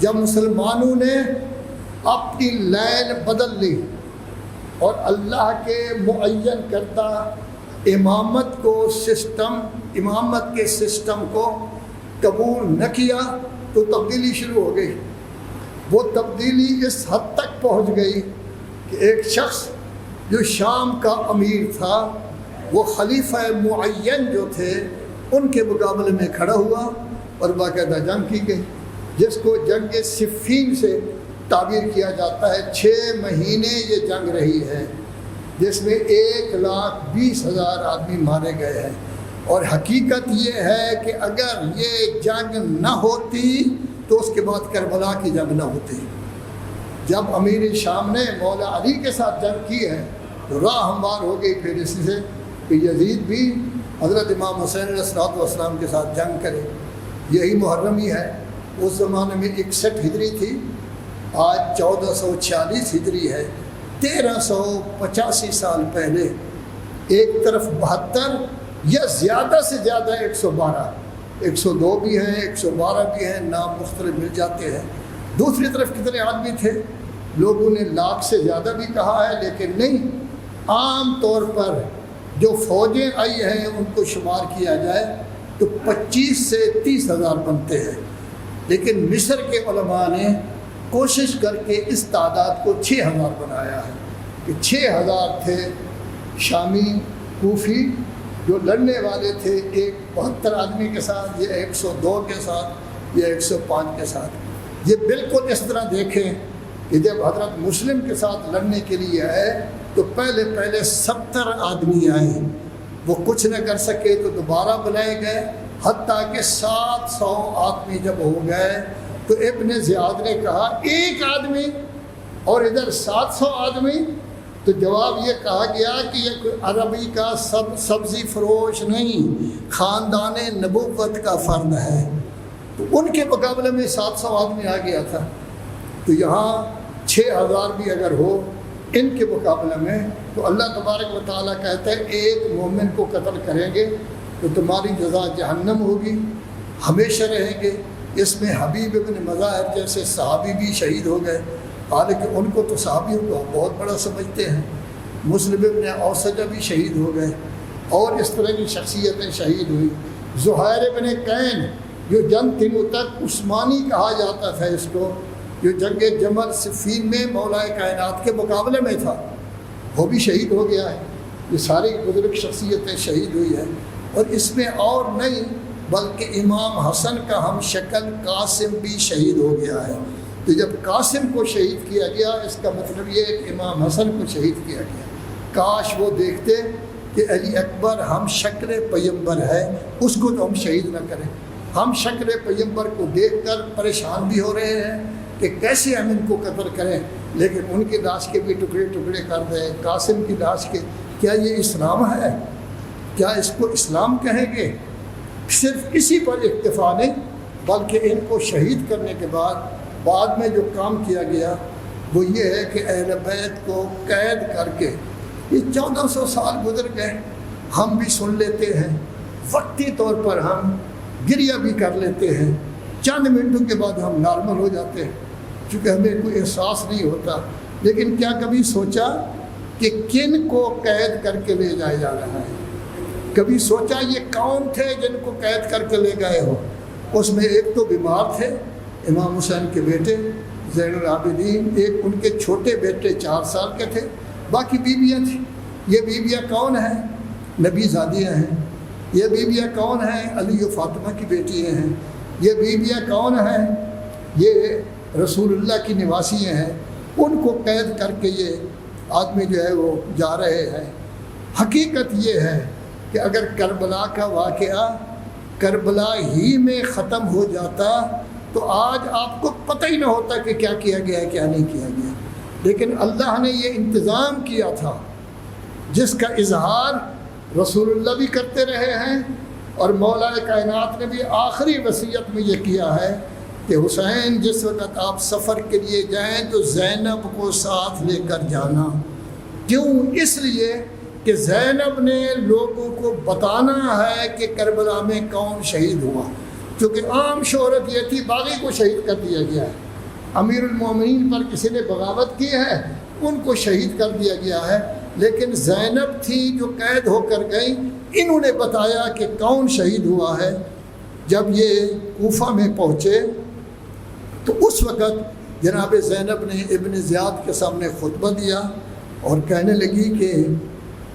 جب مسلمانوں نے اپنی لین بدل لی اور اللہ کے معین کردہ امامت کے سسٹم کو قبول نہ کیا تو تبدیلی شروع ہو گئی۔ وہ تبدیلی اس حد تک پہنچ گئی کہ ایک شخص جو شام کا امیر تھا وہ خلیفہ معین جو تھے ان کے مقابلے میں کھڑا ہوا اور باقاعدہ جنگ کی گئی، جس کو جنگ صفین سے تعبیر کیا جاتا ہے۔ 6 مہینے یہ جنگ رہی ہے جس میں 1,20,000 آدمی مارے گئے ہیں، اور حقیقت یہ ہے کہ اگر یہ جنگ نہ ہوتی تو اس کے بعد کربلا کی جنگ نہ ہوتی۔ جب امیر شام نے مولا علی کے ساتھ جنگ کی ہے تو راہ ہموار ہو گئی پھر اسی سے کہ یزید بھی حضرت امام حسین علیہ السلام کے ساتھ جنگ کرے۔ یہی محرم ہی ہے۔ اس زمانے میں 61 ہجری تھی، آج 1446 ہجری ہے۔ 1385 سال پہلے ایک طرف 72 یا زیادہ سے زیادہ 112، 102 بھی ہیں، 112 بھی ہیں، نام مختلف مل جاتے ہیں۔ دوسری طرف کتنے آدمی تھے؟ لوگوں نے 1,00,000 سے زیادہ بھی کہا ہے، لیکن نہیں، عام طور پر جو فوجیں آئی ہیں ان کو شمار کیا جائے تو 25 سے 30,000 بنتے ہیں، لیکن مصر کے علماء نے کوشش کر کے اس تعداد کو 6,000 بنایا ہے کہ 6,000 تھے شامی کوفی جو لڑنے والے تھے، ایک 72 آدمی کے ساتھ، یہ 102 کے ساتھ، یہ 105 کے ساتھ۔ یہ بالکل اس طرح دیکھیں کہ جب حضرت مسلم کے ساتھ لڑنے کے لیے آئے تو پہلے 70 آدمی آئے، وہ کچھ نہ کر سکے تو دوبارہ بلائے گئے، حتیٰ کہ 700 آدمی جب ہو گئے تو ابن زیاد نے کہا 1 آدمی اور ادھر 700 آدمی، تو جواب یہ کہا گیا کہ یہ کوئی عربی کا سبزی فروش نہیں، خاندان نبوت کا فرد ہے۔ تو ان کے مقابلے میں 700 آدمی آ گیا تھا، تو یہاں 6,000 بھی اگر ہو ان کے مقابلے میں تو اللہ تبارک و تعالیٰ کہتا ہے ایک مومن کو قتل کریں گے تو تمہاری جزا جہنم ہوگی، ہمیشہ رہیں گے۔ اس میں حبیب ابن مظاہر جیسے صحابی بھی شہید ہو گئے، حالانکہ ان کو تو صحابیوں کو بہت بڑا سمجھتے ہیں۔ مسلم ابن اوسجہ بھی شہید ہو گئے، اور اس طرح کی شخصیتیں شہید ہوئی۔ زہیر ابن قین جو جنگ تینوں تک عثمانی کہا جاتا تھا اس کو، جو جنگ جمل صفین میں مولا کائنات کے مقابلے میں تھا، وہ بھی شہید ہو گیا ہے۔ یہ ساری بزرگ شخصیتیں شہید ہوئی ہیں، اور اس میں اور نہیں بلکہ امام حسن کا ہم شکل قاسم بھی شہید ہو گیا ہے۔ تو جب قاسم کو شہید کیا گیا اس کا مطلب یہ ہے کہ امام حسن کو شہید کیا گیا۔ کاش وہ دیکھتے کہ علی اکبر ہم شکل پیغمبر ہے، اس کو تو ہم شہید نہ کریں۔ ہم شکل پیغمبر کو دیکھ کر پریشان بھی ہو رہے ہیں کہ کیسے ہم ان کو قتل کریں، لیکن ان کی لاش کے بھی ٹکڑے ٹکڑے کر دیں، قاسم کی لاش کے۔ کیا یہ اسلام ہے؟ کیا اس کو اسلام کہیں گے؟ صرف اسی پر اکتفا نہیں، بلکہ ان کو شہید کرنے کے بعد میں جو کام کیا گیا وہ یہ ہے کہ اہل بیت کو قید کر کے، یہ 1400 سال گزر گئے، ہم بھی سن لیتے ہیں، وقتی طور پر ہم گریہ بھی کر لیتے ہیں، چند منٹوں کے بعد ہم نارمل ہو جاتے ہیں چونکہ ہمیں کوئی احساس نہیں ہوتا۔ لیکن کیا کبھی سوچا کہ کن کو قید کر کے لے جایا جا رہا ہے؟ کبھی سوچا یہ کون تھے جن کو قید کر کے لے گئے ہو؟ اس میں ایک تو بیمار تھے امام حسین کے بیٹے زین العابدین، ایک ان کے چھوٹے بیٹے 4 سال کے تھے، باقی بیویاں تھیں۔ یہ بیویاں کون ہیں؟ نبی زادیاں ہیں۔ یہ بیویاں کون ہیں؟ علی و فاطمہ کی بیٹیاں ہیں۔ یہ بیویاں کون ہیں؟ یہ رسول اللہ کی نواسیاں ہیں۔ ان کو قید کر کے یہ آدمی جو ہے وہ جا رہے ہیں۔ حقیقت یہ ہے کہ اگر کربلا کا واقعہ کربلا ہی میں ختم ہو جاتا تو آج آپ کو پتہ ہی نہ ہوتا کہ کیا کیا گیا ہے کیا نہیں کیا گیا، لیکن اللہ نے یہ انتظام کیا تھا جس کا اظہار رسول اللہ بھی کرتے رہے ہیں، اور مولا کائنات نے بھی آخری وصیت میں یہ کیا ہے کہ حسین جس وقت آپ سفر کے لیے جائیں تو زینب کو ساتھ لے کر جانا۔ کیوں؟ اس لیے کہ زینب نے لوگوں کو بتانا ہے کہ کربلا میں کون شہید ہوا، کیونکہ عام شہرت یہ تھی باغی کو شہید کر دیا گیا ہے، امیر المومنین پر کسی نے بغاوت کی ہے، ان کو شہید کر دیا گیا ہے۔ لیکن زینب تھی جو قید ہو کر گئی، انہوں نے بتایا کہ کون شہید ہوا ہے۔ جب یہ کوفہ میں پہنچے تو اس وقت جناب زینب نے ابن زیاد کے سامنے خطبہ دیا اور کہنے لگی کہ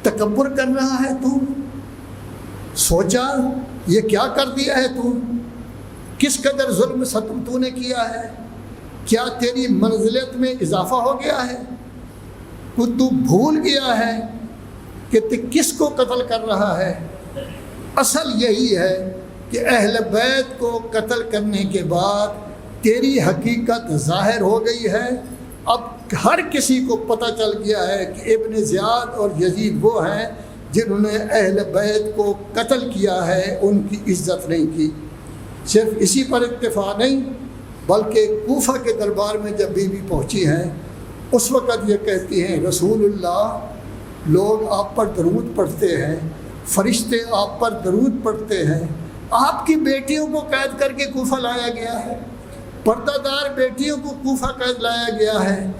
تکبر کر رہا ہے تو، سوچا یہ کیا کر دیا ہے تو، کس قدر ظلم ستم تو نے کیا ہے، کیا تیری منزلت میں اضافہ ہو گیا ہے، تو بھول گیا ہے کہ تو کس کو قتل کر رہا ہے۔ اصل یہی ہے کہ اہل بیت کو قتل کرنے کے بعد تیری حقیقت ظاہر ہو گئی ہے۔ اب ہر کسی کو پتہ چل گیا ہے کہ ابن زیاد اور یزید وہ ہیں جنہوں نے اہل بیت کو قتل کیا ہے، ان کی عزت نہیں کی۔ صرف اسی پر اکتفا نہیں، بلکہ کوفہ کے دربار میں جب بی بی پہنچی ہیں اس وقت یہ کہتی ہیں رسول اللہ لوگ آپ پر درود پڑھتے ہیں، فرشتے آپ پر درود پڑھتے ہیں، آپ کی بیٹیوں کو قید کر کے کوفہ لایا گیا ہے، پردہ دار بیٹیوں کو کوفہ قید لایا گیا ہے،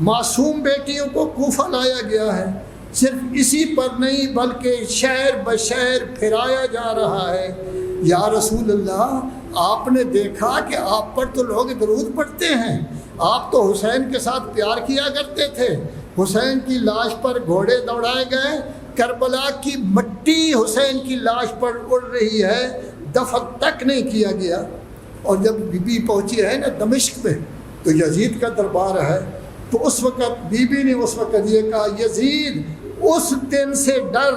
معصوم بیٹیوں کو کوفہ لایا گیا ہے۔ صرف اسی پر نہیں بلکہ شہر بشہر پھرایا جا رہا ہے۔ یا رسول اللہ آپ نے دیکھا کہ آپ پر تو لوگ درود پڑھتے ہیں، آپ تو حسین کے ساتھ پیار کیا کرتے تھے، حسین کی لاش پر گھوڑے دوڑائے گئے، کربلا کی مٹی حسین کی لاش پر اڑ رہی ہے، دفن تک نہیں کیا گیا۔ اور جب بی بی پہنچی ہے نا دمشق میں تو یزید کا دربار ہے، تو اس وقت بی بی نے اس وقت یہ کہا یزید اس دن سے ڈر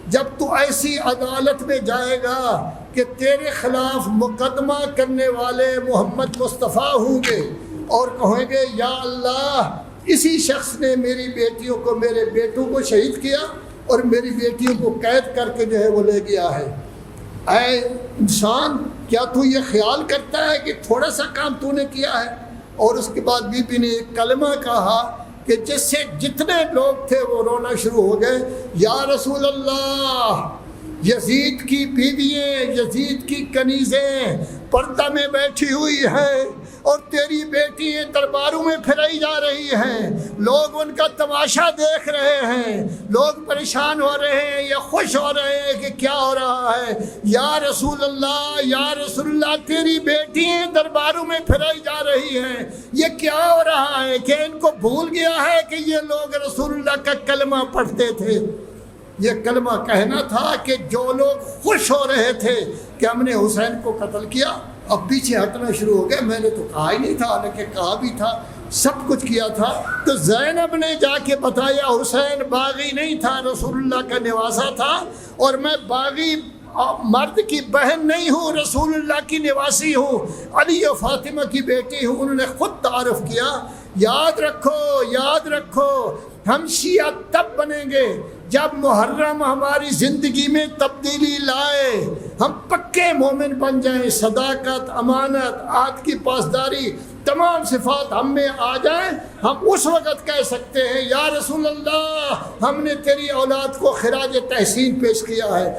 جب تو ایسی عدالت میں جائے گا کہ تیرے خلاف مقدمہ کرنے والے محمد مصطفیٰ ہوں گے اور کہیں گے یا اللہ اسی شخص نے میری بیٹیوں کو میرے بیٹوں کو شہید کیا اور میری بیٹیوں کو قید کر کے جو ہے وہ لے گیا ہے۔ اے انسان کیا تو یہ خیال کرتا ہے کہ تھوڑا سا کام تو نے کیا ہے؟ اور اس کے بعد بی بی نے ایک کلمہ کہا کہ جس سے جتنے لوگ تھے وہ رونا شروع ہو گئے، یا رسول اللہ یزید کی بیوییں، یزید کی کنیزیں پردہ میں بیٹھی ہوئی ہیں اور تیری بیٹیاں درباروں میں پھرائی جا رہی ہیں، لوگ ان کا تماشا دیکھ رہے ہیں، لوگ پریشان ہو رہے ہیں یا خوش ہو رہے ہیں کہ کیا ہو رہا ہے۔ یا رسول اللہ یا رسول اللہ تیری بیٹیاں درباروں میں پھرائی جا رہی ہیں، یہ کیا ہو رہا ہے کہ ان کو بھول گیا ہے کہ یہ لوگ رسول اللہ کا کلمہ پڑھتے تھے۔ یہ کلمہ کہنا تھا کہ جو لوگ خوش ہو رہے تھے کہ ہم نے حسین کو قتل کیا اب پیچھے ہٹنا شروع ہو گئے، میں نے تو کہا ہی نہیں تھا، حالانکہ کہا بھی تھا، سب کچھ کیا تھا۔ تو زینب نے جا کے بتایا حسین باغی نہیں تھا، رسول اللہ کا نواسا تھا، اور میں باغی مرد کی بہن نہیں ہوں، رسول اللہ کی نواسی ہوں، علی و فاطمہ کی بیٹی ہوں۔ انہوں نے خود تعارف کیا۔ یاد رکھو ہم شیعہ تب بنیں گے جب محرم ہماری زندگی میں تبدیلی لائے، ہم پکے مومن بن جائیں، صداقت، امانت، عہد کی پاسداری، تمام صفات ہم میں آ جائیں، ہم اس وقت کہہ سکتے ہیں یا رسول اللہ ہم نے تیری اولاد کو خراج تحسین پیش کیا ہے۔